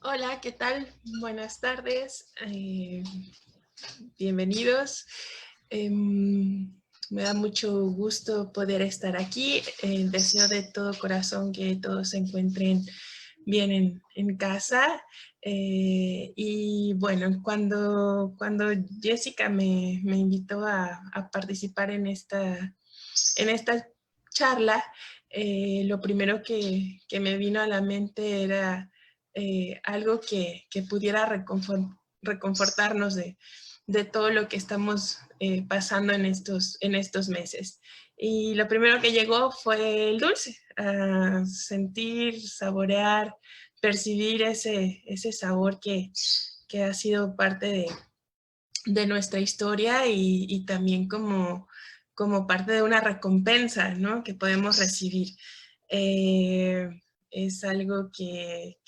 Hola, ¿qué tal? Buenas tardes. Bienvenidos. Me da mucho gusto poder estar aquí. Deseo de todo corazón que todos se encuentren bien en casa. Y bueno, cuando Jessica me invitó a participar en esta charla, lo primero que me vino a la mente era algo que pudiera reconfortarnos de todo lo que estamos pasando en estos meses. Y lo primero que llegó fue el dulce, a sentir, saborear, percibir ese sabor que ha sido parte de nuestra historia y también como parte de una recompensa, ¿no?, que podemos recibir. Eh, es algo que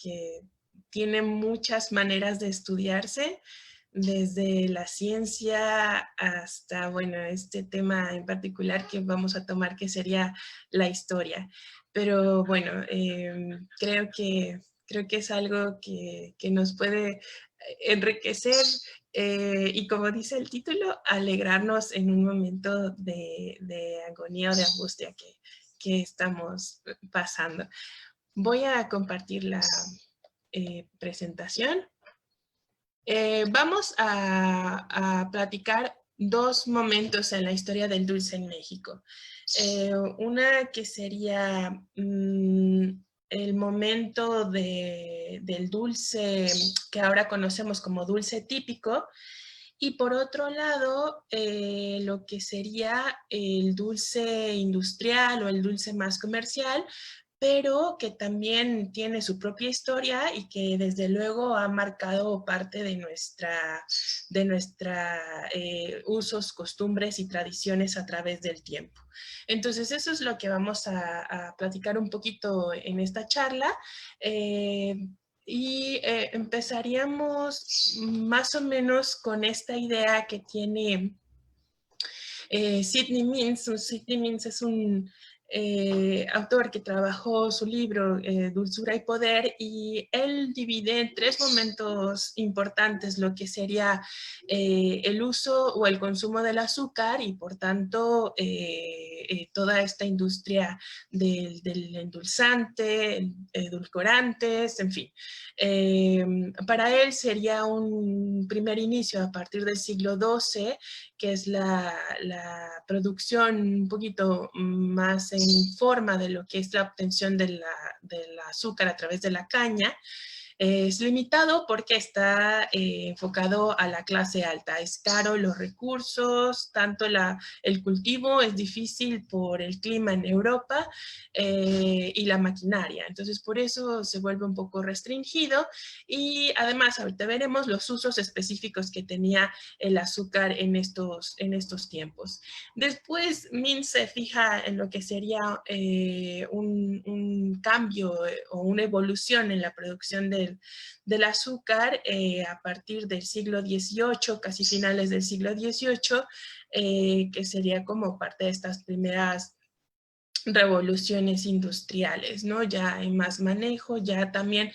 tiene muchas maneras de estudiarse, desde la ciencia hasta, bueno, este tema en particular que vamos a tomar, que sería la historia. Pero bueno, creo que es algo que nos puede enriquecer y, como dice el título, alegrarnos en un momento de agonía o de angustia que estamos pasando. Voy a compartir la presentación. Vamos a platicar dos momentos en la historia del dulce en México. Una que sería el momento del dulce que ahora conocemos como dulce típico, y por otro lado, lo que sería el dulce industrial o el dulce más comercial, pero que también tiene su propia historia y que desde luego ha marcado parte de nuestra usos, costumbres y tradiciones a través del tiempo. Entonces eso es lo que vamos a platicar un poquito en esta charla. Empezaríamos más o menos con esta idea que tiene Sidney Mintz. Sidney Mintz es un autor que trabajó su libro Dulzura y Poder, y él divide en tres momentos importantes lo que sería el uso o el consumo del azúcar y por tanto toda esta industria del endulzante, edulcorantes, en fin. Para él sería un primer inicio a partir del siglo XII, que es la producción un poquito más en forma de lo que es la obtención del azúcar a través de la caña. Es limitado porque está enfocado a la clase alta. Es caro los recursos, tanto el cultivo es difícil por el clima en Europa y la maquinaria. Entonces, por eso se vuelve un poco restringido, y además ahorita veremos los usos específicos que tenía el azúcar en estos tiempos. Después, Mintz se fija en lo que sería un cambio o una evolución en la producción del azúcar a partir del siglo XVIII, casi finales del siglo XVIII, que sería como parte de estas primeras revoluciones industriales, ¿no? Ya hay más manejo, ya también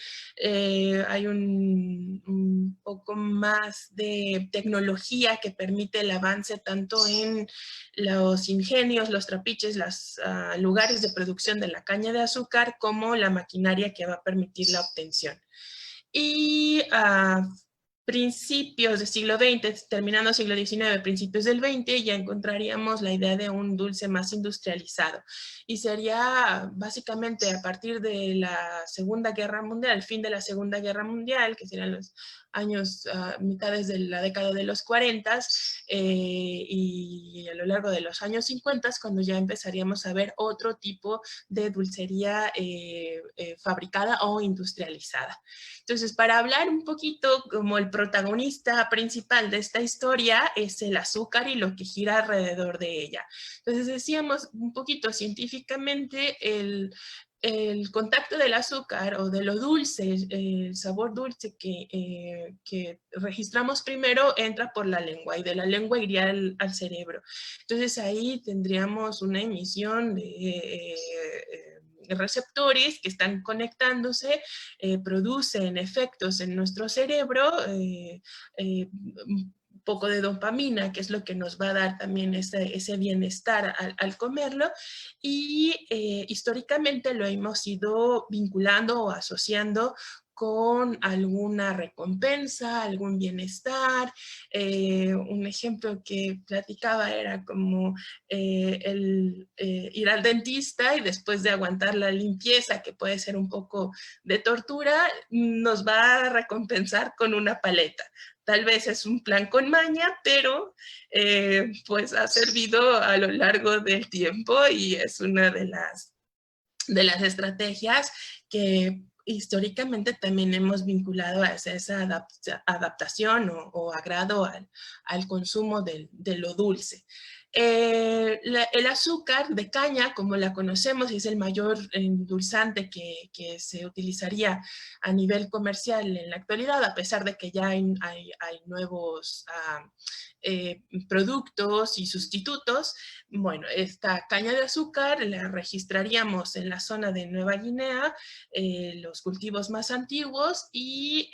hay un poco más de tecnología que permite el avance tanto en los ingenios, los trapiches, los lugares de producción de la caña de azúcar, como la maquinaria que va a permitir la obtención. Y principios del siglo XX, terminando siglo XIX, principios del XX, ya encontraríamos la idea de un dulce más industrializado. Y sería básicamente a partir de la Segunda Guerra Mundial, el fin de la Segunda Guerra Mundial, que serían los años, mitades de la década de los 40, y a lo largo de los años 50, cuando ya empezaríamos a ver otro tipo de dulcería fabricada o industrializada. Entonces, para hablar un poquito, como el protagonista principal de esta historia es el azúcar y lo que gira alrededor de ella. Entonces, decíamos un poquito científicamente, el contacto del azúcar o de lo dulce, el sabor dulce que registramos primero, entra por la lengua, y de la lengua iría al cerebro. Entonces ahí tendríamos una emisión receptores que están conectándose, producen efectos en nuestro cerebro, un poco de dopamina, que es lo que nos va a dar también ese bienestar al comerlo, y históricamente lo hemos ido vinculando o asociando con alguna recompensa, algún bienestar. Un ejemplo que platicaba era como ir al dentista y después de aguantar la limpieza, que puede ser un poco de tortura, nos va a recompensar con una paleta. Tal vez es un plan con maña, pero pues ha servido a lo largo del tiempo y es una de las estrategias que históricamente también hemos vinculado a esa adaptación o agrado al consumo de lo dulce. El azúcar de caña, como la conocemos, es el mayor endulzante que se utilizaría a nivel comercial en la actualidad, a pesar de que ya hay nuevos productos y sustitutos. Bueno, esta caña de azúcar la registraríamos en la zona de Nueva Guinea, los cultivos más antiguos, y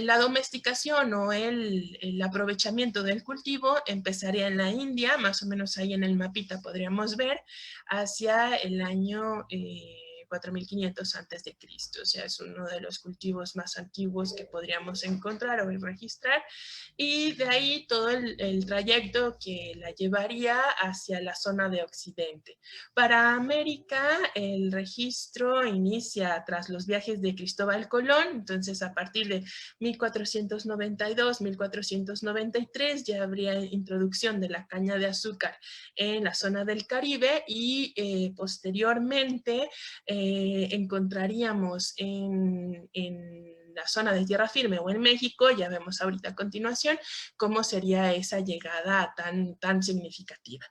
la domesticación o el aprovechamiento del cultivo empezaría en la India, más o menos ahí en el mapita podríamos ver, hacia el año 4500 antes de Cristo. O sea, es uno de los cultivos más antiguos que podríamos encontrar o registrar, y de ahí todo el trayecto que la llevaría hacia la zona de Occidente. Para América, el registro inicia tras los viajes de Cristóbal Colón, entonces a partir de 1492, 1493 ya habría introducción de la caña de azúcar en la zona del Caribe, y posteriormente encontraríamos en la zona de tierra firme o en México, ya vemos ahorita a continuación cómo sería esa llegada tan significativa.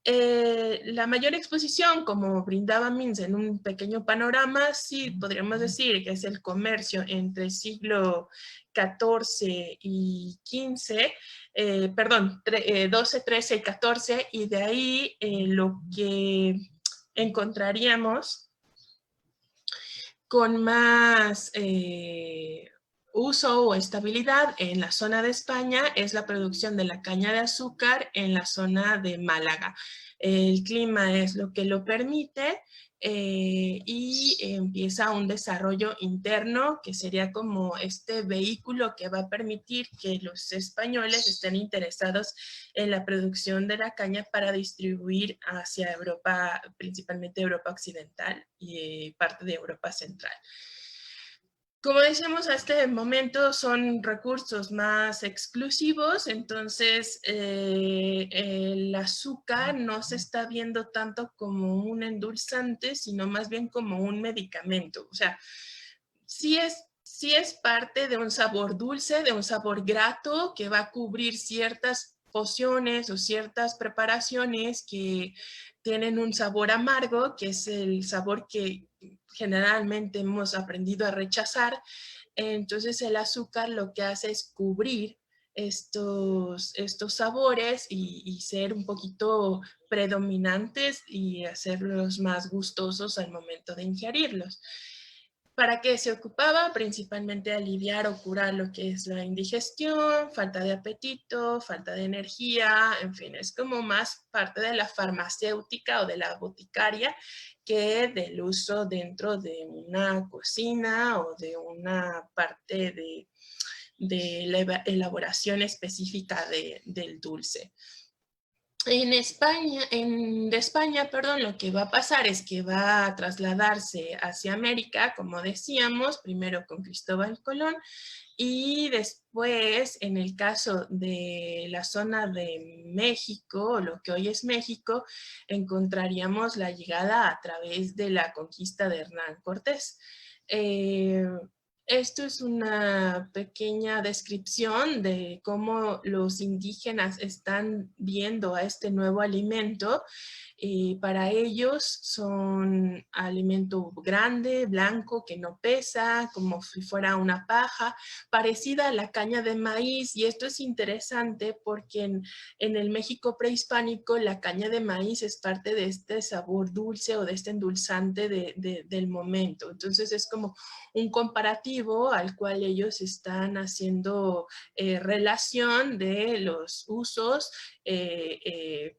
La mayor exposición, como brindaba Mintz en un pequeño panorama, sí podríamos decir que es el comercio entre siglo XIV y XV, perdón, 12, 13 y 14, y de ahí lo que encontraríamos con más uso o estabilidad en la zona de España es la producción de la caña de azúcar en la zona de Málaga. El clima es lo que lo permite, y empieza un desarrollo interno que sería como este vehículo que va a permitir que los españoles estén interesados en la producción de la caña para distribuir hacia Europa, principalmente Europa Occidental y parte de Europa Central. Como decíamos, a este momento son recursos más exclusivos, entonces el azúcar no se está viendo tanto como un endulzante, sino más bien como un medicamento. O sea, sí es parte de un sabor dulce, de un sabor grato, que va a cubrir ciertas pociones o ciertas preparaciones que tienen un sabor amargo, que es el sabor que generalmente hemos aprendido a rechazar. Entonces el azúcar lo que hace es cubrir estos sabores y ser un poquito predominantes y hacerlos más gustosos al momento de ingerirlos. ¿Para qué se ocupaba? Principalmente aliviar o curar lo que es la indigestión, falta de apetito, falta de energía, en fin, es como más parte de la farmacéutica o de la boticaria que del uso dentro de una cocina o de una parte de la elaboración específica del dulce. De España, perdón, lo que va a pasar es que va a trasladarse hacia América, como decíamos, primero con Cristóbal Colón, y después, en el caso de la zona de México, lo que hoy es México, encontraríamos la llegada a través de la conquista de Hernán Cortés. Esto es una pequeña descripción de cómo los indígenas están viendo a este nuevo alimento, Para ellos son alimento grande, blanco, que no pesa, como si fuera una paja, parecida a la caña de maíz. Y esto es interesante porque en el México prehispánico la caña de maíz es parte de este sabor dulce o de este endulzante del momento. Entonces es como un comparativo al cual ellos están haciendo relación de los usos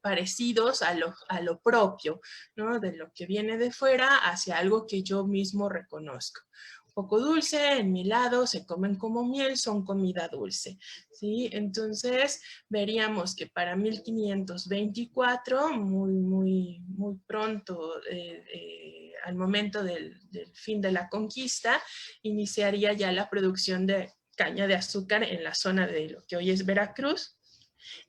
parecidos a lo propio, ¿no? De lo que viene de fuera hacia algo que yo mismo reconozco. Un poco dulce, en mi lado se comen como miel, son comida dulce, ¿sí? Entonces veríamos que para 1524, muy pronto, al momento del fin de la conquista, iniciaría ya la producción de caña de azúcar en la zona de lo que hoy es Veracruz,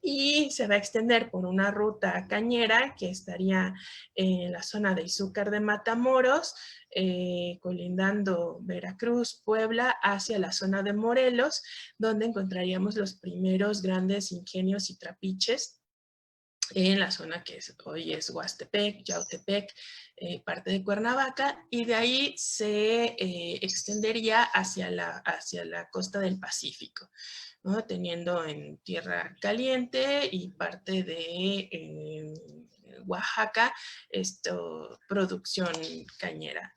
y se va a extender por una ruta cañera que estaría en la zona de Izúcar de Matamoros, colindando Veracruz, Puebla, hacia la zona de Morelos, donde encontraríamos los primeros grandes ingenios y trapiches en la zona que hoy es Huastepec, Yautepec, parte de Cuernavaca, y de ahí se extendería hacia la costa del Pacífico, ¿no? Teniendo en Tierra Caliente y parte de Oaxaca, producción cañera.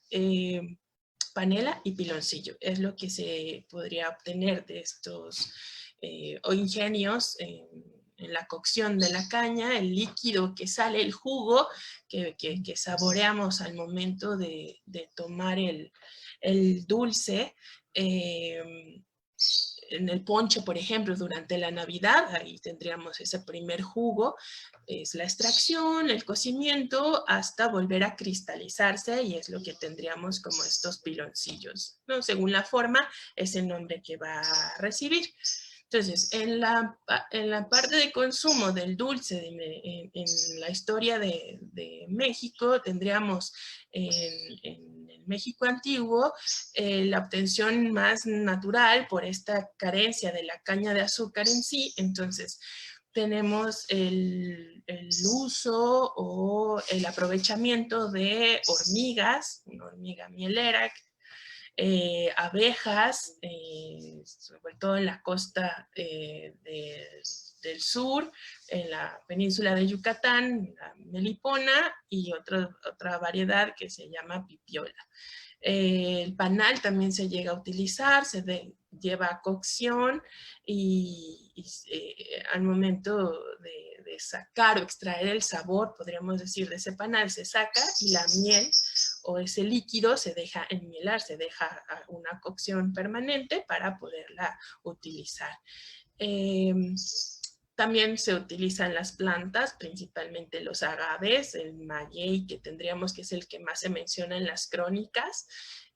Panela y piloncillo es lo que se podría obtener de estos ingenios en la cocción de la caña, el líquido que sale, el jugo que saboreamos al momento de tomar el dulce. En el ponche, por ejemplo, durante la Navidad, ahí tendríamos ese primer jugo, es la extracción, el cocimiento, hasta volver a cristalizarse, y es lo que tendríamos como estos piloncillos, ¿no? Según la forma, es el nombre que va a recibir. Entonces, en la parte de consumo del dulce en la historia de México, tendríamos en el México antiguo la obtención más natural por esta carencia de la caña de azúcar en sí. Entonces, tenemos el uso o el aprovechamiento de hormigas, una hormiga mielera, abejas, sobre todo en la costa del sur, en la península de Yucatán, la melipona, y otra variedad que se llama pipiola. El panal también se llega a utilizar, lleva a cocción y al momento de sacar o extraer el sabor, podríamos decir, de ese panal, se saca y la miel o ese líquido se deja enmielar, se deja una cocción permanente para poderla utilizar. También se utilizan las plantas, principalmente los agaves, el maguey, que tendríamos que es el que más se menciona en las crónicas,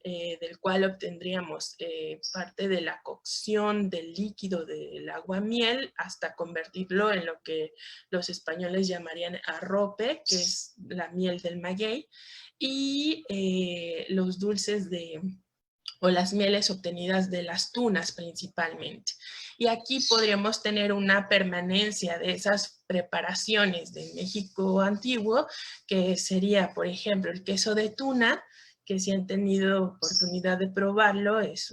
del cual obtendríamos parte de la cocción del líquido del aguamiel hasta convertirlo en lo que los españoles llamarían arrope, que es la miel del maguey, y los dulces o las mieles obtenidas de las tunas principalmente. Y aquí podríamos tener una permanencia de esas preparaciones de México antiguo, que sería, por ejemplo, el queso de tuna, que si han tenido oportunidad de probarlo, es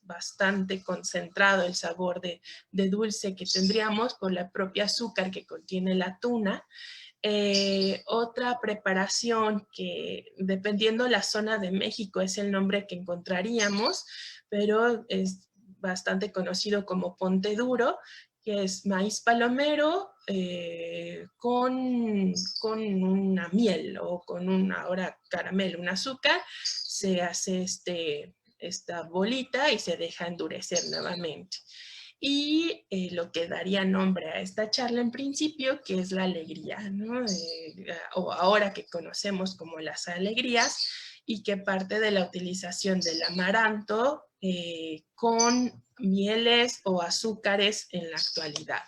bastante concentrado el sabor de dulce que tendríamos por la propia azúcar que contiene la tuna. Otra preparación que, dependiendo la zona de México, es el nombre que encontraríamos, pero es bastante conocido como ponte duro, que es maíz palomero con una miel o con ahora caramelo, un azúcar, se hace esta bolita y se deja endurecer nuevamente. Y lo que daría nombre a esta charla en principio, que es la alegría, ¿no? O ahora que conocemos como las alegrías, y que parte de la utilización del amaranto con mieles o azúcares en la actualidad.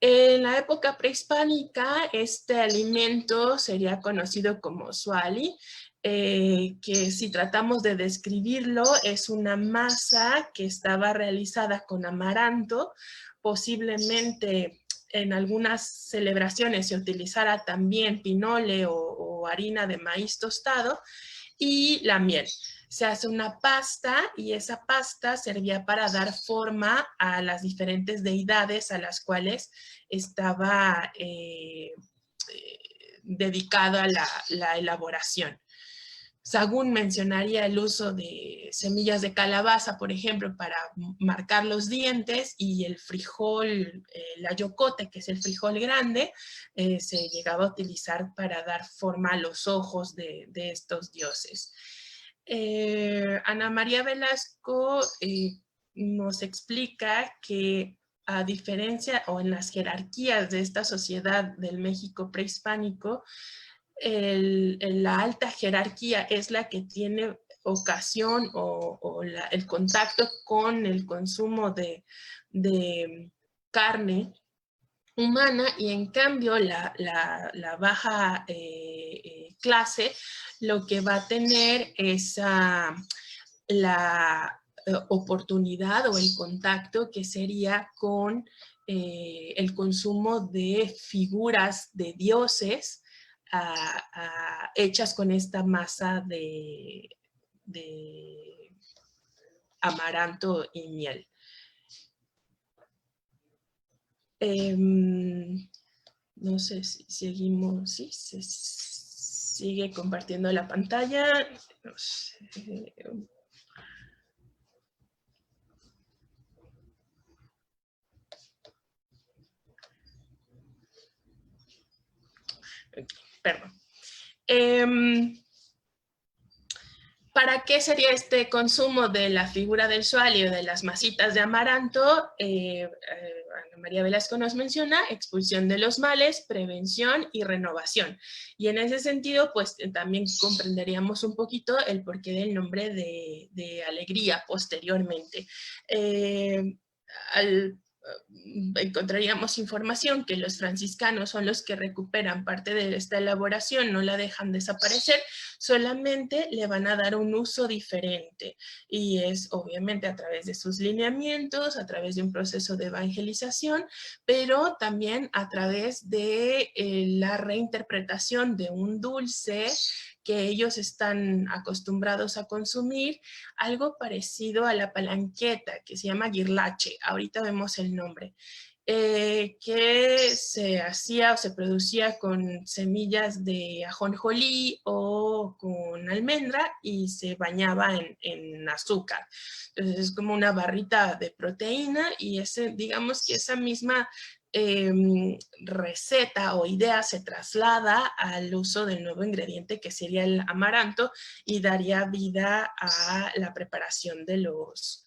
En la época prehispánica, este alimento sería conocido como suali, que si tratamos de describirlo, es una masa que estaba realizada con amaranto, posiblemente en algunas celebraciones se utilizara también pinole o harina de maíz tostado, y la miel. Se hace una pasta y esa pasta servía para dar forma a las diferentes deidades a las cuales estaba dedicada la elaboración. Sagún mencionaría el uso de semillas de calabaza, por ejemplo, para marcar los dientes, y el frijol, el ayocote, que es el frijol grande, se llegaba a utilizar para dar forma a los ojos de estos dioses. Ana María Velasco nos explica que, a diferencia o en las jerarquías de esta sociedad del México prehispánico, la alta jerarquía es la que tiene ocasión o el contacto con el consumo de carne humana, y en cambio la baja clase lo que va a tener es la oportunidad o el contacto que sería con el consumo de figuras de dioses hechas con esta masa de amaranto y miel. No sé si seguimos, sí, se sigue compartiendo la pantalla. No sé. Perdón. ¿Para qué sería este consumo de la figura del Suali o de las masitas de amaranto? Ana María Velasco nos menciona expulsión de los males, prevención y renovación. Y en ese sentido, pues también comprenderíamos un poquito el porqué del nombre de alegría posteriormente. Encontraríamos información que los franciscanos son los que recuperan parte de esta elaboración, no la dejan desaparecer, solamente le van a dar un uso diferente, y es obviamente a través de sus lineamientos, a través de un proceso de evangelización, pero también a través de la reinterpretación de un dulce que ellos están acostumbrados a consumir, algo parecido a la palanqueta, que se llama guirlache, ahorita vemos el nombre, que se hacía o se producía con semillas de ajonjolí o con almendra y se bañaba en azúcar. Entonces es como una barrita de proteína, y digamos que esa misma receta o idea se traslada al uso del nuevo ingrediente que sería el amaranto, y daría vida a la preparación de los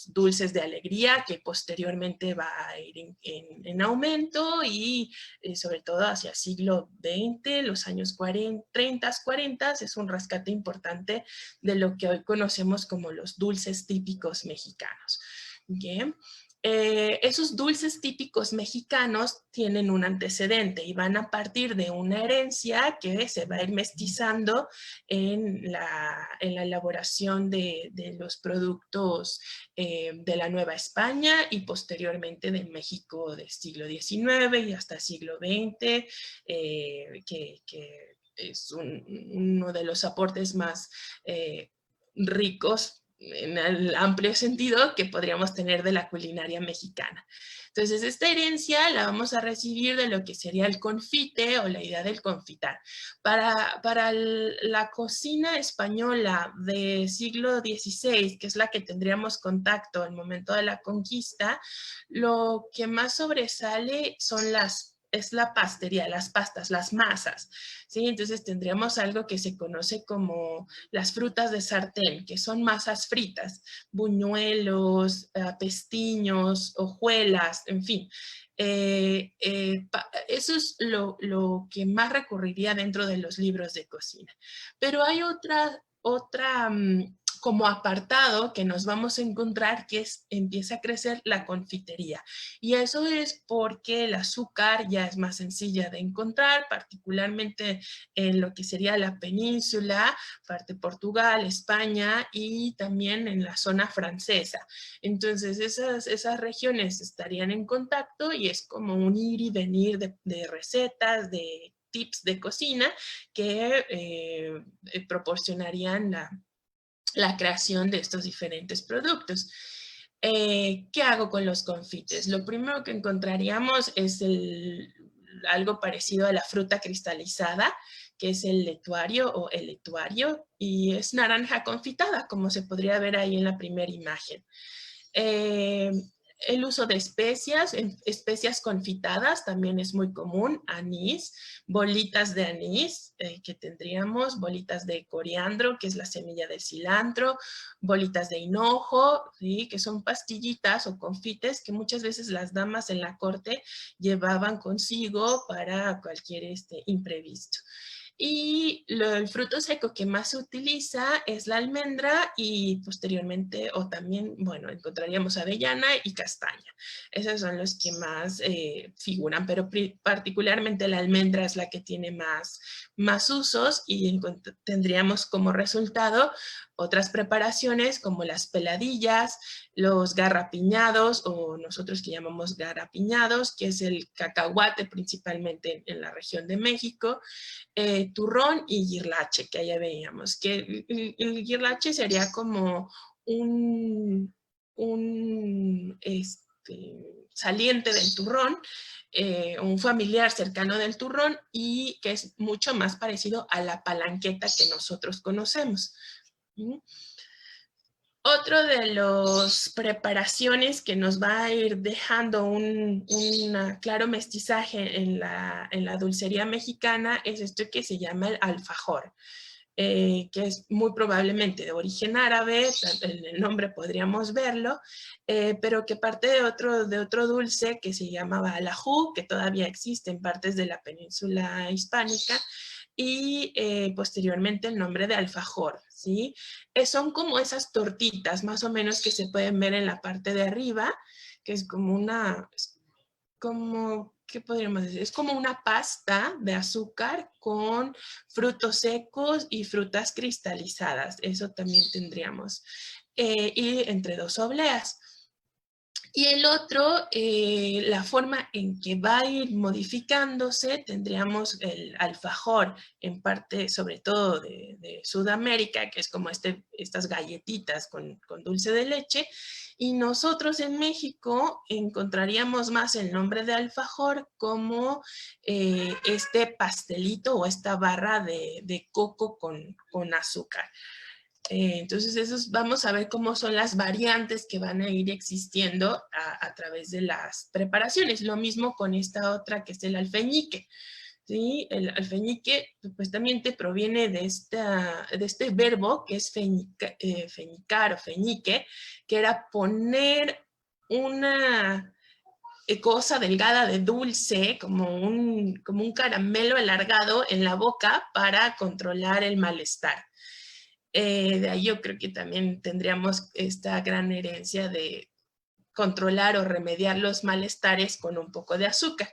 dulces de alegría, que posteriormente va a ir en aumento, y sobre todo hacia el siglo XX, los años 30, 40, es un rescate importante de lo que hoy conocemos como los dulces típicos mexicanos. ¿Okay? Esos dulces típicos mexicanos tienen un antecedente y van a partir de una herencia que se va a ir mestizando en la elaboración de los productos de la Nueva España, y posteriormente del México del siglo XIX y hasta el siglo XX, que es uno de los aportes más ricos en el amplio sentido que podríamos tener de la culinaria mexicana. Entonces, esta herencia la vamos a recibir de lo que sería el confite o la idea del confitar. Para la cocina española del siglo XVI, que es la que tendríamos contacto al momento de la conquista, lo que más sobresale es la pastería, las pastas, las masas, ¿sí? Entonces tendríamos algo que se conoce como las frutas de sartén, que son masas fritas, buñuelos, pestiños, hojuelas, en fin. Eso es lo que más recurriría dentro de los libros de cocina. Pero hay otra como apartado que nos vamos a encontrar que empieza a crecer la confitería. Y eso es porque el azúcar ya es más sencilla de encontrar, particularmente en lo que sería la península, parte de Portugal, España y también en la zona francesa. Entonces esas regiones estarían en contacto y es como un ir y venir de recetas, de tips de cocina que proporcionarían la creación de estos diferentes productos. ¿Qué hago con los confites? Lo primero que encontraríamos es algo parecido a la fruta cristalizada, que es el letuario o el letuario, y es naranja confitada, como se podría ver ahí en la primera imagen. Eh, el uso de especias confitadas también es muy común, anís, bolitas de anís, que tendríamos, bolitas de coriandro, que es la semilla del cilantro, bolitas de hinojo, ¿sí? Que son pastillitas o confites que muchas veces las damas en la corte llevaban consigo para cualquier imprevisto. Y el fruto seco que más se utiliza es la almendra y posteriormente, o también, bueno, encontraríamos avellana y castaña. Esos son los que más figuran, pero particularmente la almendra es la que tiene más usos y tendríamos como resultado otras preparaciones como las peladillas, los garrapiñados o nosotros que llamamos garrapiñados, que es el cacahuate principalmente en la región de México, turrón y guirlache, que allá veíamos, que el guirlache sería como un saliente del turrón, un familiar cercano del turrón y que es mucho más parecido a la palanqueta que nosotros conocemos. ¿Mm? Otro de las preparaciones que nos va a ir dejando un claro mestizaje en la dulcería mexicana es esto que se llama el alfajor, que es muy probablemente de origen árabe, en el nombre podríamos verlo, pero que parte de otro dulce que se llamaba alajú, que todavía existe en partes de la península hispánica, y posteriormente el nombre de alfajor, ¿sí? Son como esas tortitas más o menos que se pueden ver en la parte de arriba, que es como ¿qué podríamos decir? Es como una pasta de azúcar con frutos secos y frutas cristalizadas, eso también tendríamos. Y entre dos obleas. Y el otro, la forma en que va a ir modificándose, tendríamos el alfajor, en parte, sobre todo de Sudamérica, que es como estas galletitas con dulce de leche, y nosotros en México encontraríamos más el nombre de alfajor como este pastelito o esta barra de coco con azúcar. Entonces, vamos a ver cómo son las variantes que van a ir existiendo a través de las preparaciones. Lo mismo con esta otra que es el alfeñique. ¿Sí? El alfeñique supuestamente proviene de este verbo que es feñicar o feñique, que era poner una cosa delgada de dulce, como un caramelo alargado en la boca para controlar el malestar. De ahí yo creo que también tendríamos esta gran herencia de controlar o remediar los malestares con un poco de azúcar.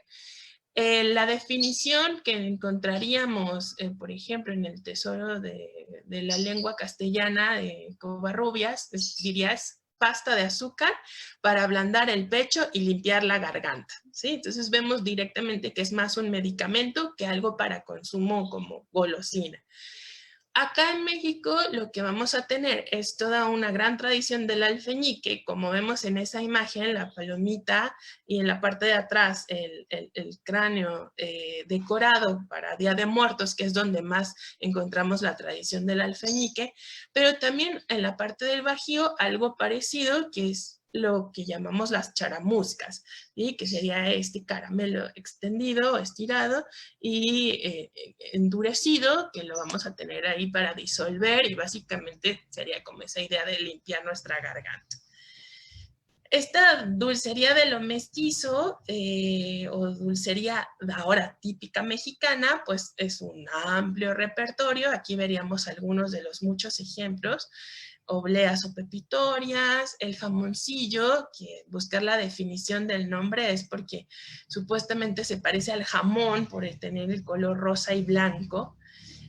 La definición que encontraríamos, por ejemplo, en el Tesoro de la Lengua Castellana de Covarrubias, dirías pasta de azúcar para ablandar el pecho y limpiar la garganta, ¿sí? Entonces vemos directamente que es más un medicamento que algo para consumo como golosina. Acá en México lo que vamos a tener es toda una gran tradición del alfeñique, como vemos en esa imagen, la palomita y en la parte de atrás el cráneo decorado para Día de Muertos, que es donde más encontramos la tradición del alfeñique, pero también en la parte del Bajío algo parecido, que es lo que llamamos las charamuscas, ¿sí? Que sería este caramelo extendido, estirado y endurecido, que lo vamos a tener ahí para disolver y básicamente sería como esa idea de limpiar nuestra garganta. Esta dulcería de lo mestizo o dulcería ahora típica mexicana, pues es un amplio repertorio. Aquí veríamos algunos de los muchos ejemplos obleas o pepitorias, el jamoncillo, que buscar la definición del nombre es porque supuestamente se parece al jamón por tener el color rosa y blanco.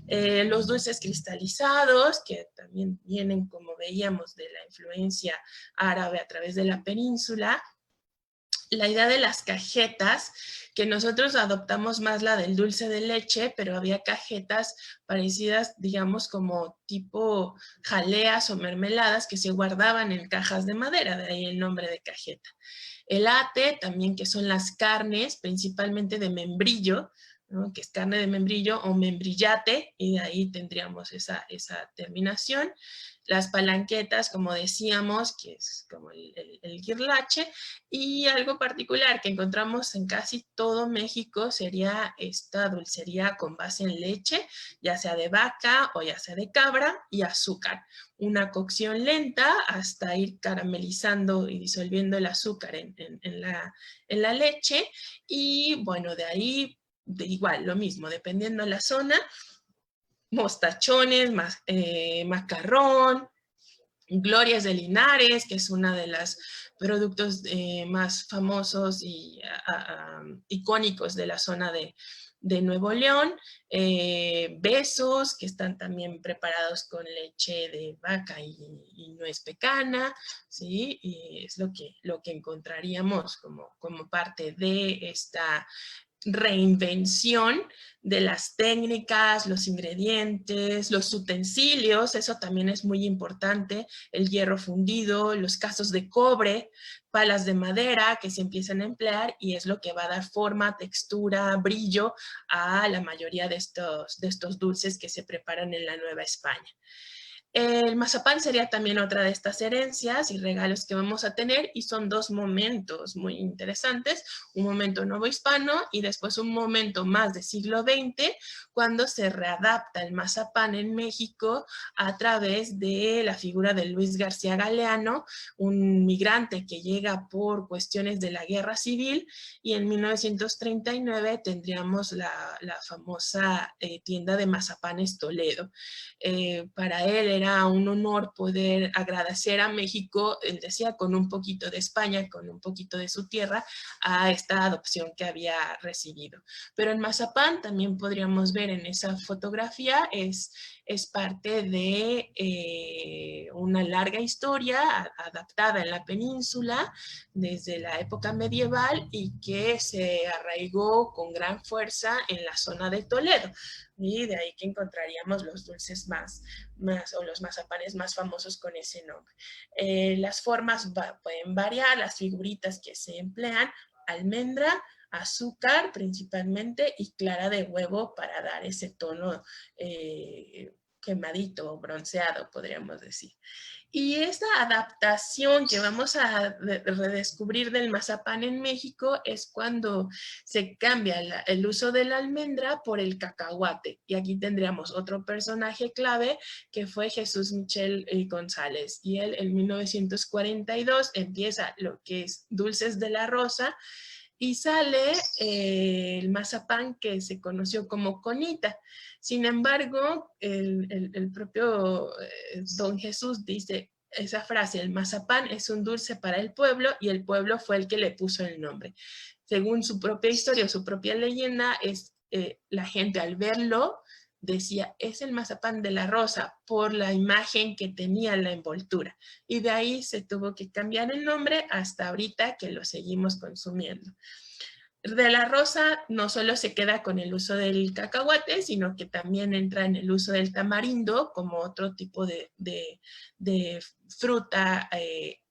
Los dulces cristalizados, que también vienen, como veíamos, de la influencia árabe a través de la península. La idea de las cajetas, que nosotros adoptamos más la del dulce de leche, pero había cajetas parecidas, digamos, como tipo jaleas o mermeladas que se guardaban en cajas de madera, de ahí el nombre de cajeta. El ate, también, que son las carnes, principalmente de membrillo, ¿no? Que es carne de membrillo o membrillate, y de ahí tendríamos esa terminación. Las palanquetas, como decíamos, que es como el guirlache, y algo particular que encontramos en casi todo México sería esta dulcería con base en leche, ya sea de vaca o ya sea de cabra, y azúcar. Una cocción lenta hasta ir caramelizando y disolviendo el azúcar en la leche, y bueno, de ahí igual lo mismo, dependiendo de la zona, mostachones, macarrón, Glorias de Linares, que es una de los productos más famosos y icónicos de la zona de Nuevo León, besos, que están también preparados con leche de vaca y nuez pecana, ¿sí? Y es lo que encontraríamos como parte de esta reinvención de las técnicas, los ingredientes, los utensilios, eso también es muy importante, el hierro fundido, los casos de cobre, palas de madera que se empiezan a emplear, y es lo que va a dar forma, textura, brillo a la mayoría de estos dulces que se preparan en la Nueva España. El mazapán sería también otra de estas herencias y regalos que vamos a tener, y son dos momentos muy interesantes, un momento novohispano y después un momento más de siglo XX, cuando se readapta el mazapán en México a través de la figura de Luis García Galeano, un migrante que llega por cuestiones de la guerra civil, y en 1939 tendríamos la famosa tienda de mazapanes Toledo. Para él era un honor poder agradecer a México, él decía, con un poquito de España, con un poquito de su tierra, a esta adopción que había recibido. Pero el mazapán también podríamos ver en esa fotografía, es parte de una larga historia adaptada en la península desde la época medieval, y que se arraigó con gran fuerza en la zona de Toledo. Y de ahí que encontraríamos los dulces más o los mazapanes más famosos con ese nombre. Las formas pueden variar, las figuritas que se emplean: almendra, azúcar principalmente, y clara de huevo para dar ese tono quemadito o bronceado, podríamos decir. Y esta adaptación que vamos a redescubrir del mazapán en México es cuando se cambia el uso de la almendra por el cacahuate. Y aquí tendríamos otro personaje clave, que fue Jesús Michel González. Y él en 1942 empieza lo que es Dulces de la Rosa, y sale el mazapán que se conoció como conita. Sin embargo, el propio don Jesús dice esa frase: el mazapán es un dulce para el pueblo, y el pueblo fue el que le puso el nombre. Según su propia historia, su propia leyenda, es la gente al verlo decía: es el mazapán de la Rosa, por la imagen que tenía la envoltura. Y de ahí se tuvo que cambiar el nombre hasta ahorita, que lo seguimos consumiendo. De la Rosa no solo se queda con el uso del cacahuate, sino que también entra en el uso del tamarindo como otro tipo de fruta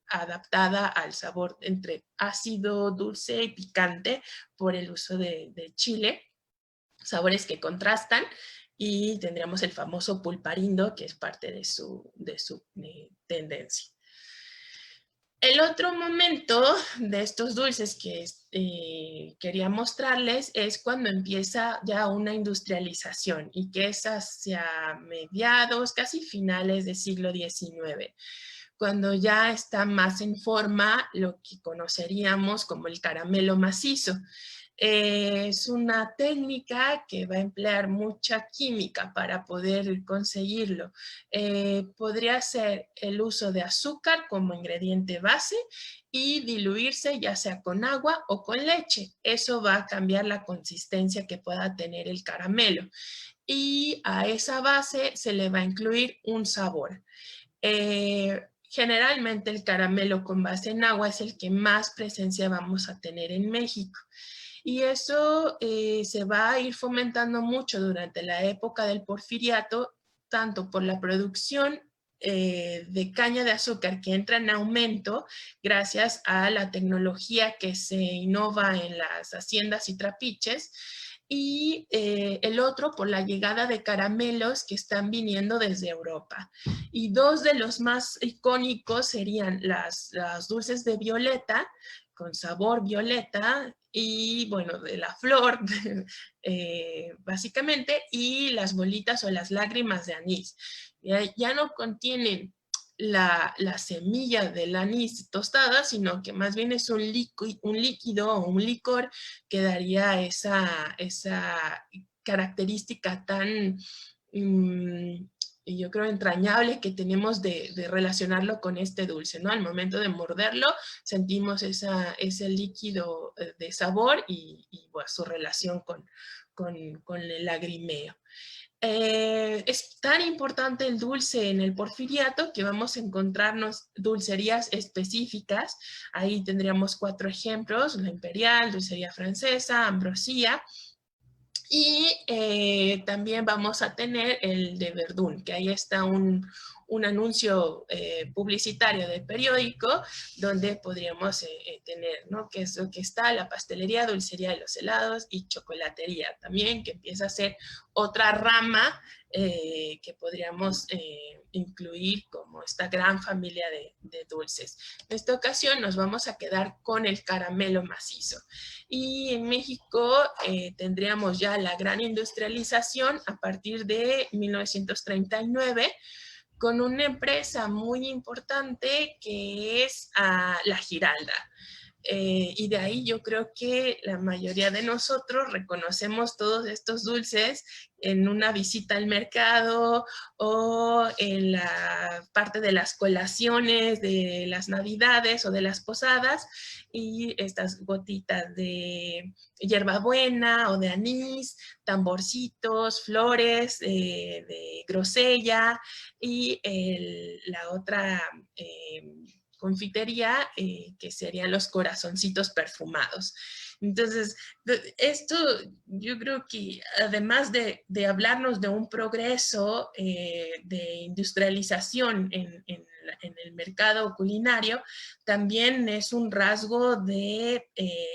adaptada al sabor entre ácido, dulce y picante por el uso de chile, sabores que contrastan. Y tendríamos el famoso pulparindo, que es parte de su tendencia. El otro momento de estos dulces que quería mostrarles es cuando empieza ya una industrialización, y que es hacia mediados, casi finales del siglo XIX, cuando ya está más en forma lo que conoceríamos como el caramelo macizo. Es una técnica que va a emplear mucha química para poder conseguirlo. Podría ser el uso de azúcar como ingrediente base y diluirse ya sea con agua o con leche. Eso va a cambiar la consistencia que pueda tener el caramelo. Y a esa base se le va a incluir un sabor. Generalmente el caramelo con base en agua es el que más presencia vamos a tener en México. Y eso se va a ir fomentando mucho durante la época del Porfiriato, tanto por la producción de caña de azúcar que entra en aumento gracias a la tecnología que se innova en las haciendas y trapiches, y el otro por la llegada de caramelos que están viniendo desde Europa. Y dos de los más icónicos serían las dulces de violeta, con sabor violeta, y bueno, de la flor, básicamente, y las bolitas o las lágrimas de anís. Ya no contienen la semilla del anís tostada, sino que más bien es un líquido o un licor que daría esa característica tan, y yo creo, entrañable que tenemos de relacionarlo con este dulce, ¿no? Al momento de morderlo, sentimos ese líquido de sabor y bueno, su relación con el lagrimeo. Es tan importante el dulce en el porfiriato que vamos a encontrarnos dulcerías específicas. Ahí tendríamos 4 ejemplos: la imperial, dulcería francesa, Ambrosía, y también vamos a tener el de Verdún, que ahí está un anuncio publicitario del periódico donde podríamos tener, ¿no? Que es lo que está: la pastelería, dulcería de los helados y chocolatería también, que empieza a ser otra rama que podríamos incluir como esta gran familia de dulces. En esta ocasión nos vamos a quedar con el caramelo macizo. Y en México tendríamos ya la gran industrialización a partir de 1939, con una empresa muy importante que es La Giralda. Y de ahí yo creo que la mayoría de nosotros reconocemos todos estos dulces en una visita al mercado o en la parte de las colaciones de las navidades o de las posadas, y estas gotitas de hierbabuena o de anís, tamborcitos, flores de grosella, y la otra confitería, que serían los corazoncitos perfumados. Entonces, esto yo creo que además de hablarnos de un progreso de industrialización en el mercado culinario, también es un rasgo de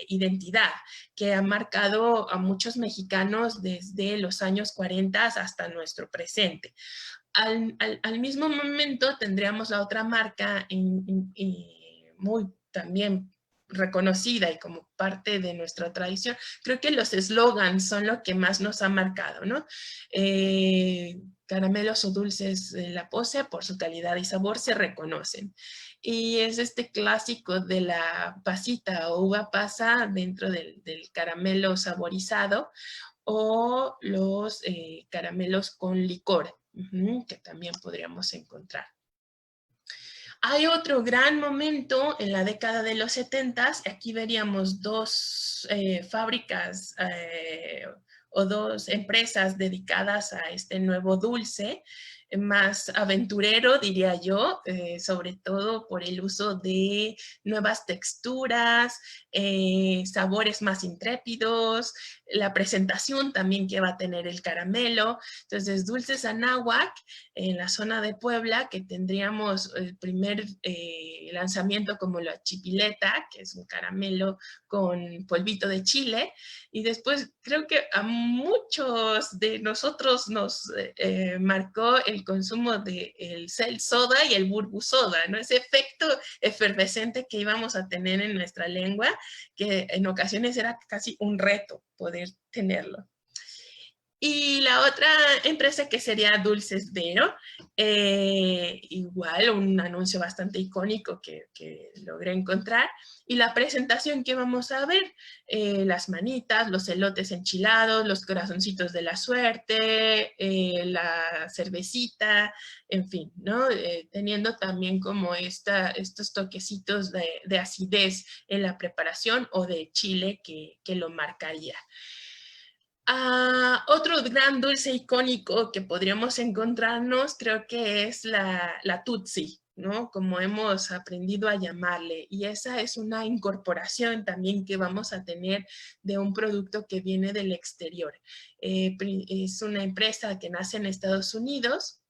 identidad que ha marcado a muchos mexicanos desde los años 40 hasta nuestro presente. Al mismo momento tendríamos la otra marca muy también reconocida y como parte de nuestra tradición. Creo que los eslogans son lo que más nos ha marcado, ¿no? Caramelos o dulces de La Pose, por su calidad y sabor, se reconocen. Y es este clásico de la pasita o uva pasa dentro del caramelo saborizado, o los caramelos con licor, que también podríamos encontrar. Hay otro gran momento en la década de los 70. Aquí veríamos dos fábricas o dos empresas dedicadas a este nuevo dulce, más aventurero, diría yo, sobre todo por el uso de nuevas texturas, sabores más intrépidos, la presentación también que va a tener el caramelo. Entonces, Dulces Anáhuac, en la zona de Puebla, que tendríamos el primer lanzamiento como la chipileta, que es un caramelo con polvito de chile, y después creo que a muchos de nosotros nos marcó el consumo del Cell Soda y el Burbu Soda, ¿no? Ese efecto efervescente que íbamos a tener en nuestra lengua, que en ocasiones era casi un reto poder tenerlo. Y la otra empresa que sería Dulces Vero, igual un anuncio bastante icónico que logré encontrar. Y la presentación que vamos a ver, las manitas, los elotes enchilados, los corazoncitos de la suerte, la cervecita, en fin, ¿no? Teniendo también como estos toquecitos de acidez en la preparación o de chile que lo marcaría. Otro gran dulce icónico que podríamos encontrarnos creo que es la Tutsi, ¿no? Como hemos aprendido a llamarle. Y esa es una incorporación también que vamos a tener de un producto que viene del exterior. Es una empresa que nace en Estados Unidos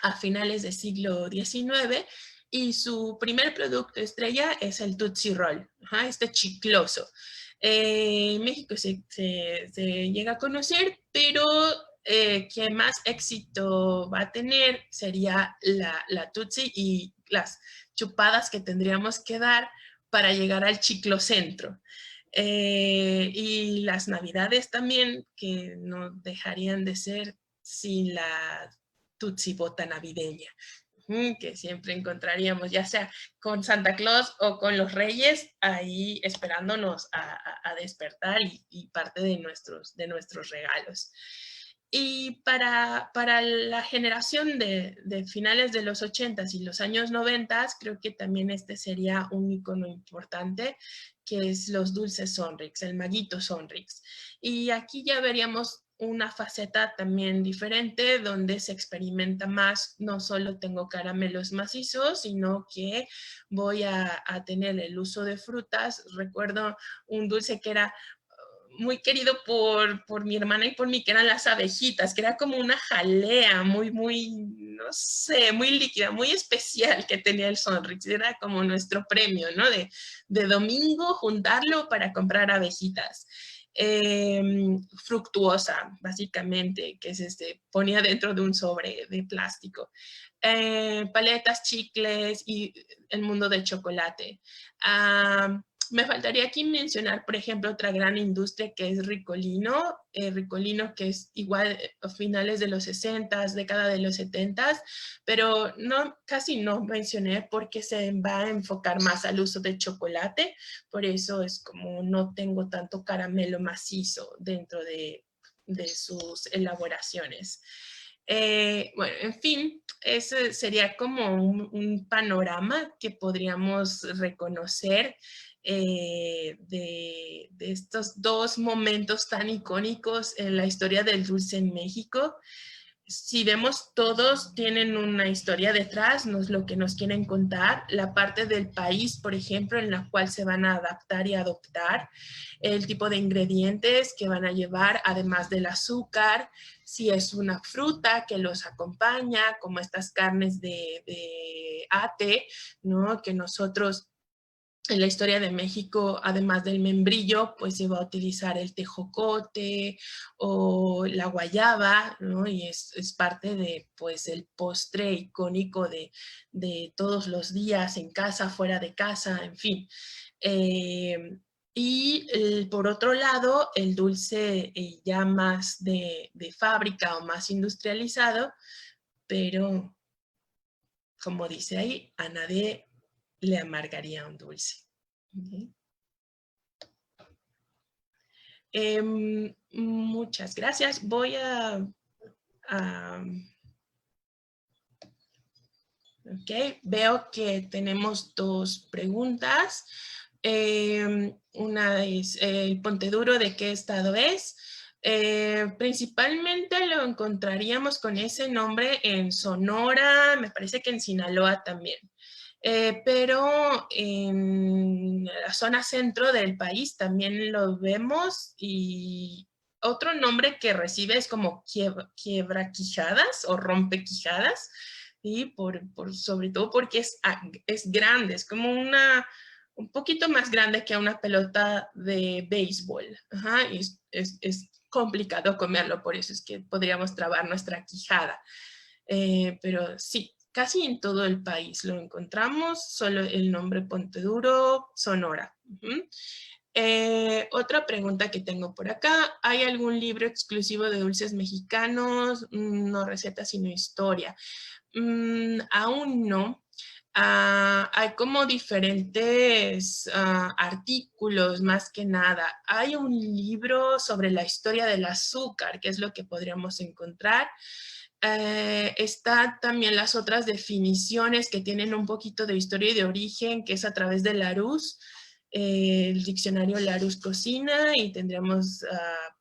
a finales del siglo XIX y su primer producto estrella es el Tootsie Roll, este chicloso. En México se llega a conocer, pero quien más éxito va a tener sería la Tootsie y las chupadas que tendríamos que dar para llegar al chiclocentro. Y las navidades también, que no dejarían de ser sin la Tutsi bota navideña, que siempre encontraríamos, ya sea con Santa Claus o con los Reyes, ahí esperándonos a despertar y parte de nuestros regalos. Y para la generación de finales de los 80s y los años 90s, creo que también este sería un icono importante, que es los dulces Sonrix, el maguito Sonrix. Y aquí ya veríamos una faceta también diferente donde se experimenta más, no solo tengo caramelos macizos, sino que voy a tener el uso de frutas. Recuerdo un dulce que era muy querido por mi hermana y por mí, que eran las abejitas, que era como una jalea muy, no sé, muy líquida, muy especial que tenía el Sonrix. Era como nuestro premio, ¿no? De domingo juntarlo para comprar abejitas. Fructuosa, básicamente, que ponía dentro de un sobre de plástico. Paletas, chicles y el mundo del chocolate. Me faltaría aquí mencionar, por ejemplo, otra gran industria que es Ricolino. Ricolino que es igual a finales de los 60s, década de los 70s, pero no, casi no mencioné porque se va a enfocar más al uso de chocolate. Por eso es como no tengo tanto caramelo macizo dentro de sus elaboraciones. Bueno, en fin, ese sería como un panorama que podríamos reconocer de estos dos momentos tan icónicos en la historia del dulce en México. Si vemos, todos tienen una historia detrás, no es lo que nos quieren contar, la parte del país, por ejemplo, en la cual se van a adaptar y adoptar, el tipo de ingredientes que van a llevar, además del azúcar, si es una fruta que los acompaña, como estas carnes de ate, ¿no? Que nosotros en la historia de México, además del membrillo, pues se va a utilizar el tejocote o la guayaba, ¿no? Y es parte de, pues, el postre icónico de todos los días, en casa, fuera de casa, en fin. Por otro lado, el dulce ya más de fábrica o más industrializado, pero como dice ahí, a nadie le amargaría un dulce. Okay. Muchas gracias. Voy a ok, veo que tenemos dos preguntas. Una es, ¿el Ponte Duro de qué estado es? Principalmente lo encontraríamos con ese nombre en Sonora, me parece que en Sinaloa también. Pero en la zona centro del país también lo vemos y otro nombre que recibe es como quiebra quijadas o rompe quijadas, y sobre todo porque es grande, es como un poquito más grande que una pelota de béisbol. Ajá, y es complicado comerlo, por eso es que podríamos trabar nuestra quijada. Pero sí, casi en todo el país lo encontramos, solo el nombre Ponte Duro, Sonora. Otra pregunta que tengo por acá, ¿hay algún libro exclusivo de dulces mexicanos? No recetas, sino historia. Aún no. Hay como diferentes artículos, más que nada. Hay un libro sobre la historia del azúcar, que es lo que podríamos encontrar. Está también las otras definiciones que tienen un poquito de historia y de origen, que es a través de Larousse, el diccionario Larousse Cocina, y tendríamos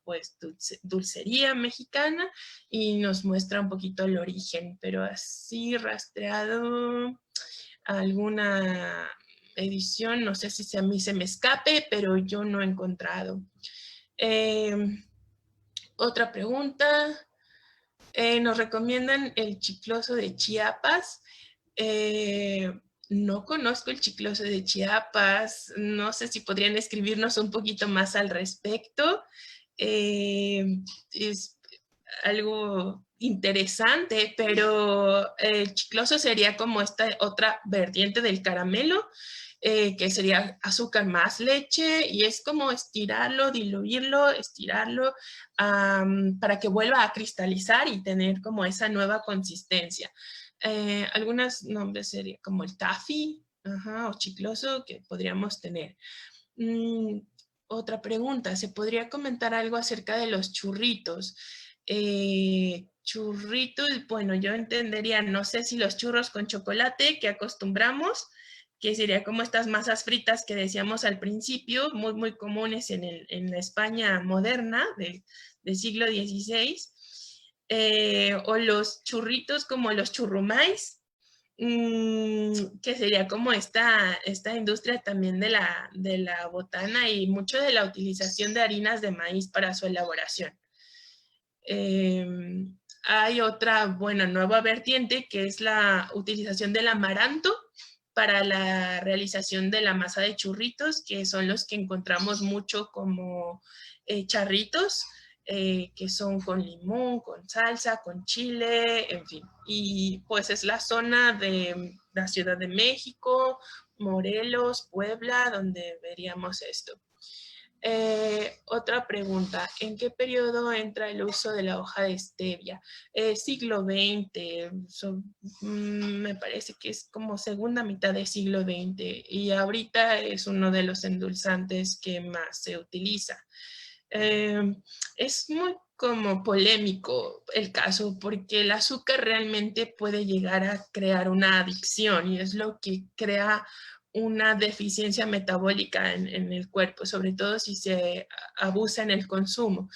pues dulcería mexicana, y nos muestra un poquito el origen, pero así rastreado alguna edición, no sé si a mí se me escape, pero yo no he encontrado. Otra pregunta. Nos recomiendan el chicloso de Chiapas. No conozco el chicloso de Chiapas. No sé si podrían escribirnos un poquito más al respecto. Es algo interesante, pero el chicloso sería como esta otra vertiente del caramelo, que sería azúcar más leche, y es como estirarlo, diluirlo, estirarlo, para que vuelva a cristalizar y tener como esa nueva consistencia. Algunos nombres serían como el taffy, o chicloso, que podríamos tener. Otra pregunta, ¿se podría comentar algo acerca de los churritos? Churritos, bueno, yo entendería, no sé si los churros con chocolate que acostumbramos, que sería como estas masas fritas que decíamos al principio, muy, muy comunes en la España moderna del siglo XVI, o los churritos como los churrumais, que sería como esta industria también de la botana y mucho de la utilización de harinas de maíz para su elaboración. Hay otra, bueno, nueva vertiente, que es la utilización del amaranto para la realización de la masa de churritos, que son los que encontramos mucho como charritos, que son con limón, con salsa, con chile, en fin. Y pues es la zona de la Ciudad de México, Morelos, Puebla, donde veríamos esto. Otra pregunta, ¿en qué periodo entra el uso de la hoja de stevia? Siglo XX, me parece que es como segunda mitad del siglo XX, y ahorita es uno de los endulzantes que más se utiliza. Es muy como polémico el caso, porque el azúcar realmente puede llegar a crear una adicción, y es lo que crea una deficiencia metabólica en el cuerpo, sobre todo si se abusa en el consumo.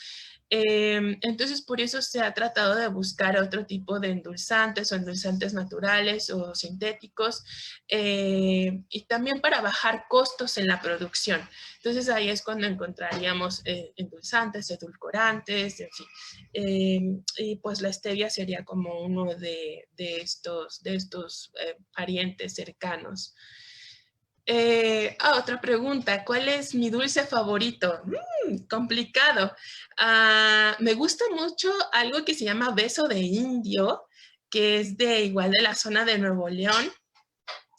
Entonces, por eso se ha tratado de buscar otro tipo de endulzantes, o endulzantes naturales o sintéticos, y también para bajar costos en la producción. Entonces, ahí es cuando encontraríamos endulzantes, edulcorantes, en fin. Y pues la stevia sería como uno de estos parientes cercanos. Otra pregunta, ¿cuál es mi dulce favorito? Complicado. Me gusta mucho algo que se llama beso de indio, que es de igual de la zona de Nuevo León,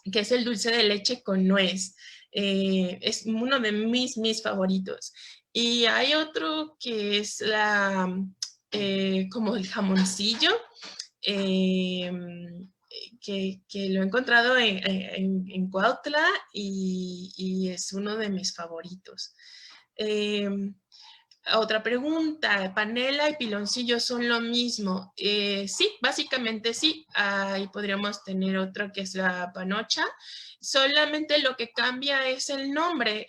que es el dulce de leche con nuez. Es uno de mis favoritos. Y hay otro que es como el jamoncillo, eh, que lo he encontrado en Cuautla, y es uno de mis favoritos. Otra pregunta, ¿panela y piloncillo son lo mismo? Sí, básicamente sí. Ahí podríamos tener otro que es la panocha. Solamente lo que cambia es el nombre,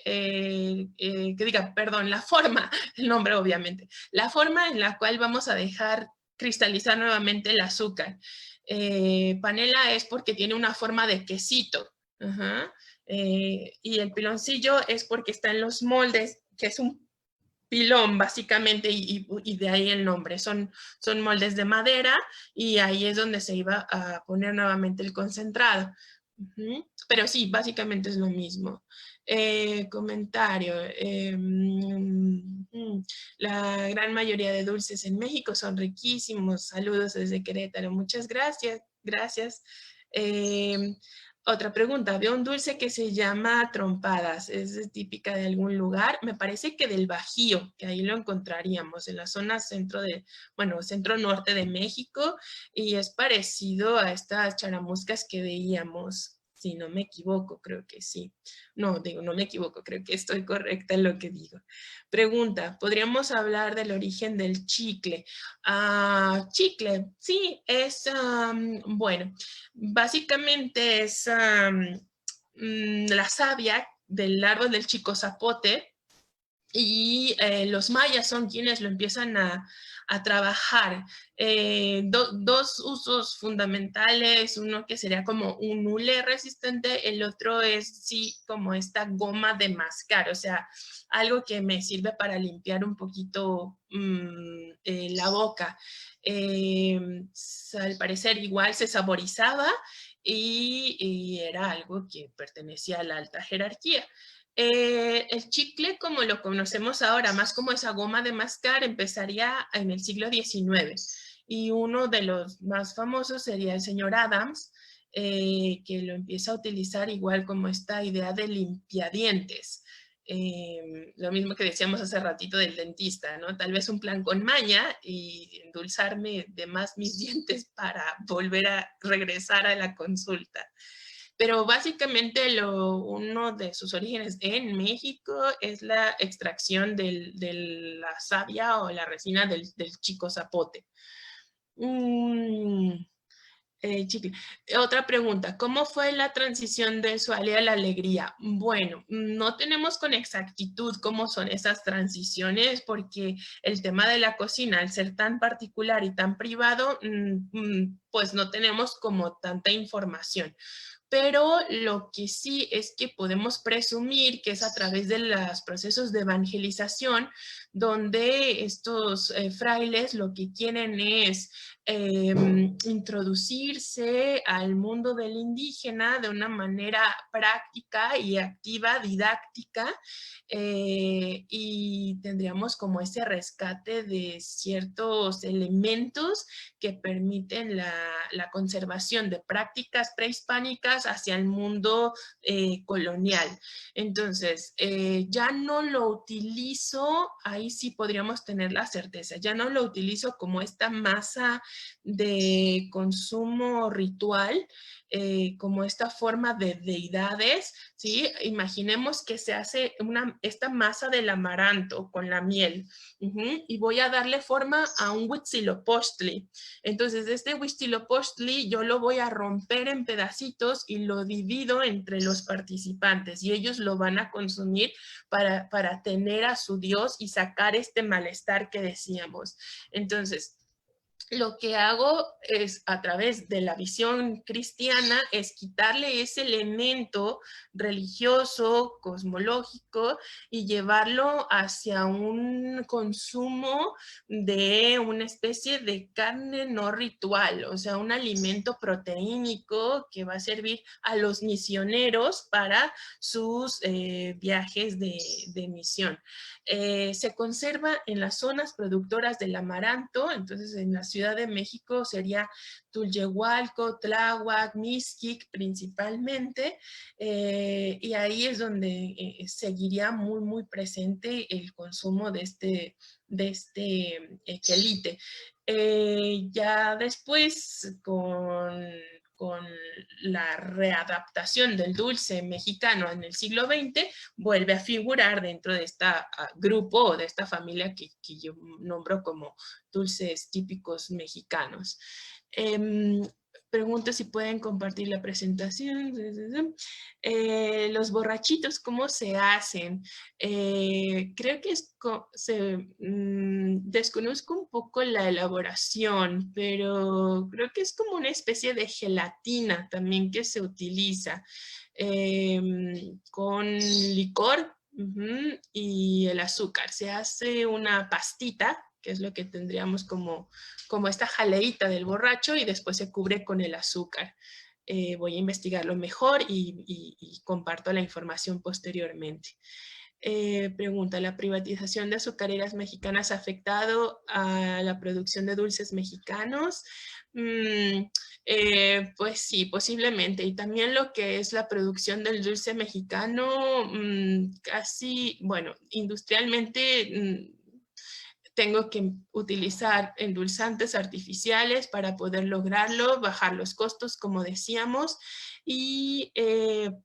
perdón, la forma, el nombre obviamente. La forma en la cual vamos a dejar cristalizar nuevamente el azúcar. Panela es porque tiene una forma de quesito. Ajá. Y el piloncillo es porque está en los moldes, que es un pilón básicamente, y de ahí el nombre. Son moldes de madera, y ahí es donde se iba a poner nuevamente el concentrado. Pero sí, básicamente es lo mismo. Comentario. La gran mayoría de dulces en México son riquísimos. Saludos desde Querétaro. Muchas gracias. Gracias. Otra pregunta, veo un dulce que se llama trompadas, ¿es típica de algún lugar? Me parece que del Bajío, que ahí lo encontraríamos, en la zona centro de, bueno, centro norte de México, y es parecido a estas charamuscas que veíamos, si no me equivoco, creo que sí. No, digo, no me equivoco, creo que estoy correcta en lo que digo. Pregunta, ¿podríamos hablar del origen del chicle? Chicle, sí, es, bueno, básicamente es la savia del árbol del chico zapote y los mayas son quienes lo empiezan a trabajar. Dos usos fundamentales, uno que sería como un hule resistente, el otro es sí como esta goma de mascar, o sea, algo que me sirve para limpiar un poquito la boca. Al parecer igual se saborizaba y era algo que pertenecía a la alta jerarquía. El chicle, como lo conocemos ahora, más como esa goma de mascar, empezaría en el siglo XIX. Y uno de los más famosos sería el señor Adams, que lo empieza a utilizar igual como esta idea de limpiadientes. Lo mismo que decíamos hace ratito del dentista, ¿no? Tal vez un plan con maña y endulzarme de más mis dientes para volver a regresar a la consulta. Pero básicamente uno de sus orígenes en México es la extracción de la savia o la resina del chico zapote. Mm, chicle. Otra pregunta, ¿cómo fue la transición del Suale a la alegría? Bueno, no tenemos con exactitud cómo son esas transiciones porque el tema de la cocina, al ser tan particular y tan privado, pues no tenemos como tanta información. Pero lo que sí es que podemos presumir que es a través de los procesos de evangelización donde estos frailes lo que quieren es introducirse al mundo del indígena de una manera práctica y activa, didáctica, y tendríamos como ese rescate de ciertos elementos que permiten la conservación de prácticas prehispánicas hacia el mundo colonial. Entonces, ya no lo utilizo, ahí sí podríamos tener la certeza, ya no lo utilizo como esta masa de consumo ritual, como esta forma de deidades, ¿sí? Imaginemos que se hace esta masa del amaranto con la miel, y voy a darle forma a un huitzilopochtli. Entonces, este huitzilopochtli yo lo voy a romper en pedacitos y lo divido entre los participantes y ellos lo van a consumir para tener a su Dios y sacar este malestar que decíamos. Entonces, lo que hago es, a través de la visión cristiana, es quitarle ese elemento religioso, cosmológico, y llevarlo hacia un consumo de una especie de carne no ritual, o sea, un alimento proteínico que va a servir a los misioneros para sus viajes de misión. Se conserva en las zonas productoras del amaranto, entonces en la Ciudad de México sería Tulyehualco, Tláhuac, Mixquic principalmente, y ahí es donde seguiría muy, muy presente el consumo de este quelite. Ya después con la readaptación del dulce mexicano en el siglo XX, vuelve a figurar dentro de este grupo o de esta familia que yo nombro como dulces típicos mexicanos. Pregunto si pueden compartir la presentación. Los borrachitos, ¿cómo se hacen? Creo que desconozco un poco la elaboración, pero creo que es como una especie de gelatina también que se utiliza con licor y el azúcar. Se hace una pastita, que es lo que tendríamos como esta jaleíta del borracho, y después se cubre con el azúcar. Voy a investigarlo mejor y comparto la información posteriormente. Pregunta, ¿la privatización de azucareras mexicanas ha afectado a la producción de dulces mexicanos? Pues sí, posiblemente. Y también lo que es la producción del dulce mexicano, casi, bueno, industrialmente tengo que utilizar endulzantes artificiales para poder lograrlo, bajar los costos, como decíamos, y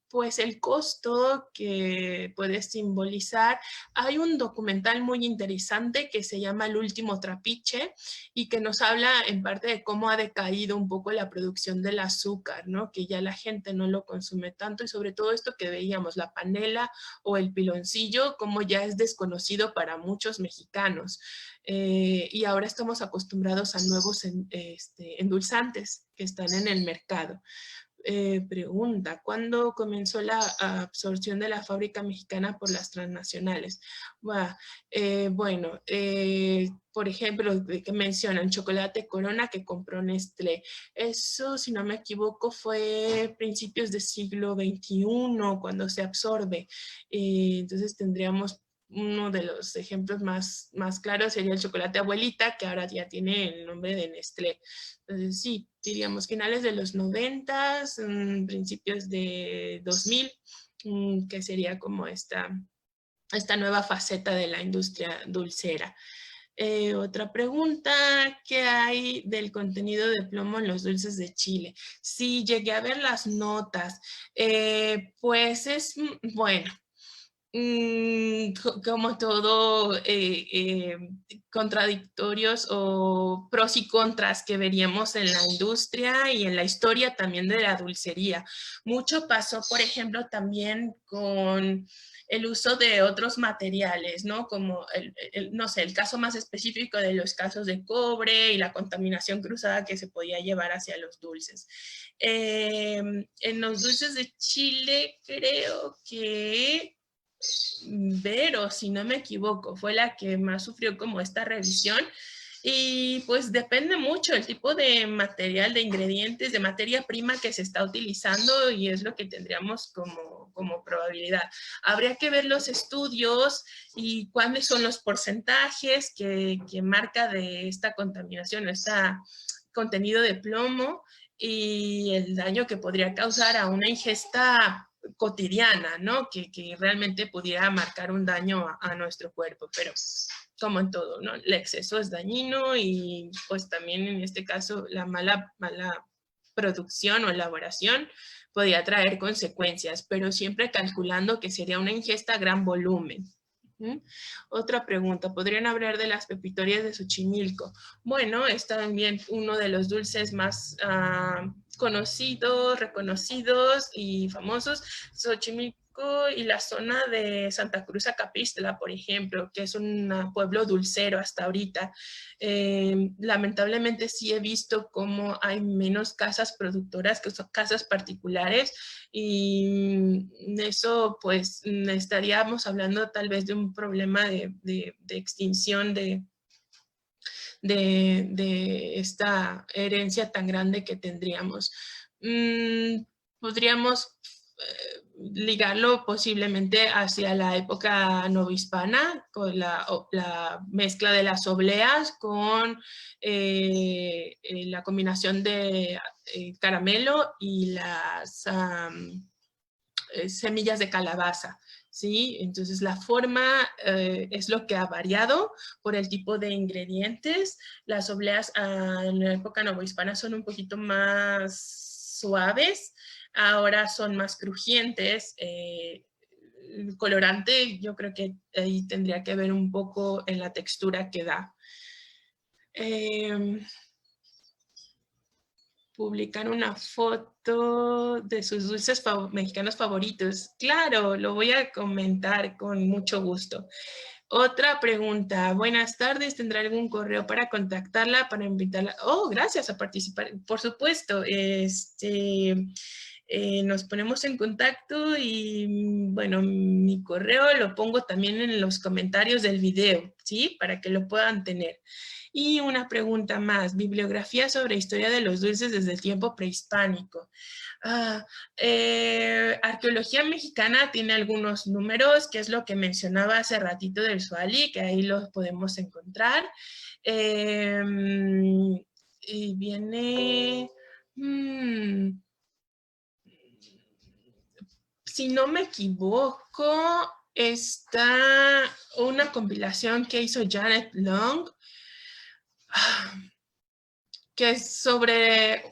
pues el costo que puede simbolizar. Hay un documental muy interesante que se llama El último trapiche y que nos habla en parte de cómo ha decaído un poco la producción del azúcar, ¿no? Que ya la gente no lo consume tanto y sobre todo esto que veíamos, la panela o el piloncillo, como ya es desconocido para muchos mexicanos. Y ahora estamos acostumbrados a nuevos endulzantes que están en el mercado. Pregunta, ¿cuándo comenzó la absorción de la fábrica mexicana por las transnacionales? Bueno, por ejemplo, que mencionan chocolate Corona que compró Nestlé. Eso, si no me equivoco, fue principios del siglo XXI cuando se absorbe. Entonces tendríamos uno de los ejemplos más claros sería el chocolate abuelita, que ahora ya tiene el nombre de Nestlé. Entonces, sí, diríamos finales de los 90, principios de 2000, que sería como esta nueva faceta de la industria dulcera. Otra pregunta, ¿qué hay del contenido de plomo en los dulces de Chile? Sí, llegué a ver las notas. Pues es, bueno, como todo, contradictorios o pros y contras que veríamos en la industria y en la historia también de la dulcería. Mucho pasó, por ejemplo, también con el uso de otros materiales, ¿no? Como, no sé, el caso más específico de los casos de cobre y la contaminación cruzada que se podía llevar hacia los dulces. En los dulces de Chile creo que Vero, si no me equivoco, fue la que más sufrió como esta revisión. Y pues depende mucho el tipo de material, de ingredientes, de materia prima que se está utilizando y es lo que tendríamos como probabilidad. Habría que ver los estudios y cuáles son los porcentajes que marca de esta contaminación, este contenido de plomo y el daño que podría causar a una ingesta cotidiana, ¿no? Que realmente pudiera marcar un daño a nuestro cuerpo, pero como en todo, ¿no? El exceso es dañino y pues también en este caso la mala producción o elaboración podría traer consecuencias, pero siempre calculando que sería una ingesta a gran volumen. Otra pregunta, ¿podrían hablar de las pepitorias de Xochimilco? Bueno, es también uno de los dulces más conocidos, reconocidos y famosos. Xochimilco y la zona de Santa Cruz Acapistla, por ejemplo, que es un pueblo dulcero hasta ahorita. Lamentablemente sí he visto cómo hay menos casas productoras que son casas particulares y eso pues estaríamos hablando tal vez de un problema de extinción de esta herencia tan grande que tendríamos. Podríamos ligarlo posiblemente hacia la época novohispana, con la mezcla de las obleas con la combinación de caramelo y las semillas de calabaza. ¿Sí? Entonces la forma es lo que ha variado por el tipo de ingredientes. Las obleas en la época novohispana son un poquito más suaves, ahora son más crujientes. El colorante yo creo que ahí tendría que ver un poco en la textura que da. Publicar una foto de sus dulces mexicanos favoritos. Claro, lo voy a comentar con mucho gusto. Otra pregunta. Buenas tardes. ¿Tendrá algún correo para contactarla, para invitarla? Oh, gracias a participar. Por supuesto. Nos ponemos en contacto y, bueno, mi correo lo pongo también en los comentarios del video, ¿sí? Para que lo puedan tener. Y una pregunta más, bibliografía sobre historia de los dulces desde el tiempo prehispánico. Arqueología mexicana tiene algunos números, que es lo que mencionaba hace ratito del Suali, que ahí los podemos encontrar. Y viene Si no me equivoco, está una compilación que hizo Janet Long, que es sobre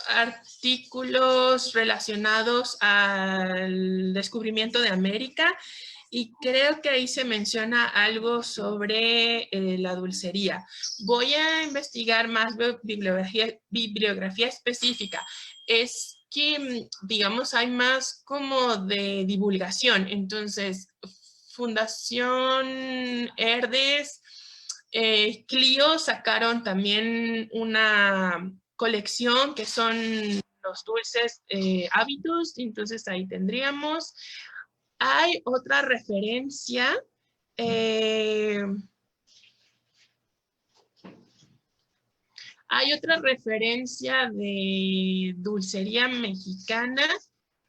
artículos relacionados al descubrimiento de América, y creo que ahí se menciona algo sobre la dulcería. Voy a investigar más bibliografía específica. Es que, digamos, hay más como de divulgación. Entonces, Fundación Herdes, Clio sacaron también una colección que son los dulces hábitos, entonces ahí tendríamos. Hay otra referencia, de dulcería mexicana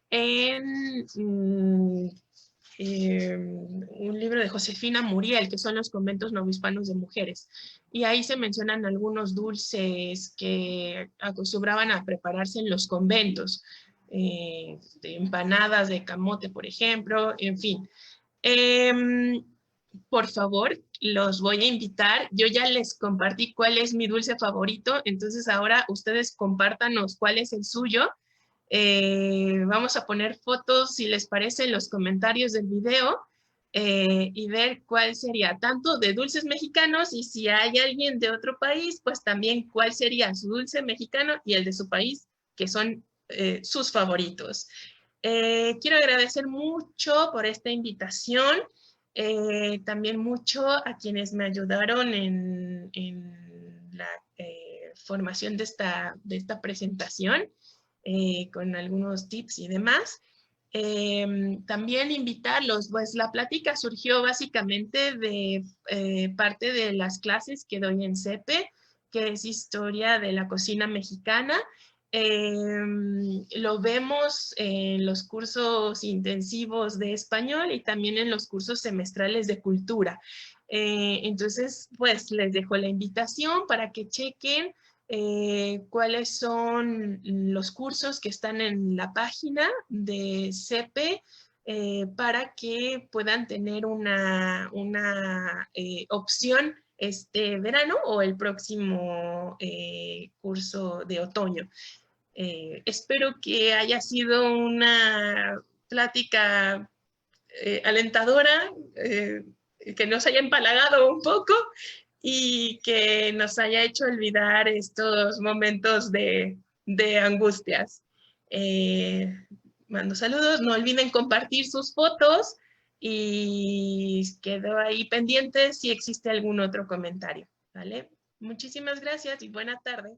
en un libro de Josefina Muriel, que son los conventos novohispanos de mujeres. Y ahí se mencionan algunos dulces que acostumbraban a prepararse en los conventos, de empanadas de camote, por ejemplo, en fin. Por favor, los voy a invitar. Yo ya les compartí cuál es mi dulce favorito, entonces ahora ustedes compártanos cuál es el suyo. Vamos a poner fotos, si les parece, en los comentarios del video, y ver cuál sería tanto de dulces mexicanos, y si hay alguien de otro país, pues también cuál sería su dulce mexicano y el de su país, que son sus favoritos. Quiero agradecer mucho por esta invitación, también mucho a quienes me ayudaron en la formación de esta presentación, con algunos tips y demás. También invitarlos, pues la plática surgió básicamente de parte de las clases que doy en CEPE, que es Historia de la Cocina Mexicana. Lo vemos en los cursos intensivos de español y también en los cursos semestrales de cultura. Entonces, pues les dejo la invitación para que chequen cuáles son los cursos que están en la página de CEPE, para que puedan tener una opción este verano o el próximo curso de otoño. Espero que haya sido una plática alentadora, que nos haya empalagado un poco y que nos haya hecho olvidar estos momentos de angustias. Mando saludos, no olviden compartir sus fotos y quedo ahí pendiente si existe algún otro comentario, ¿vale? Muchísimas gracias y buena tarde.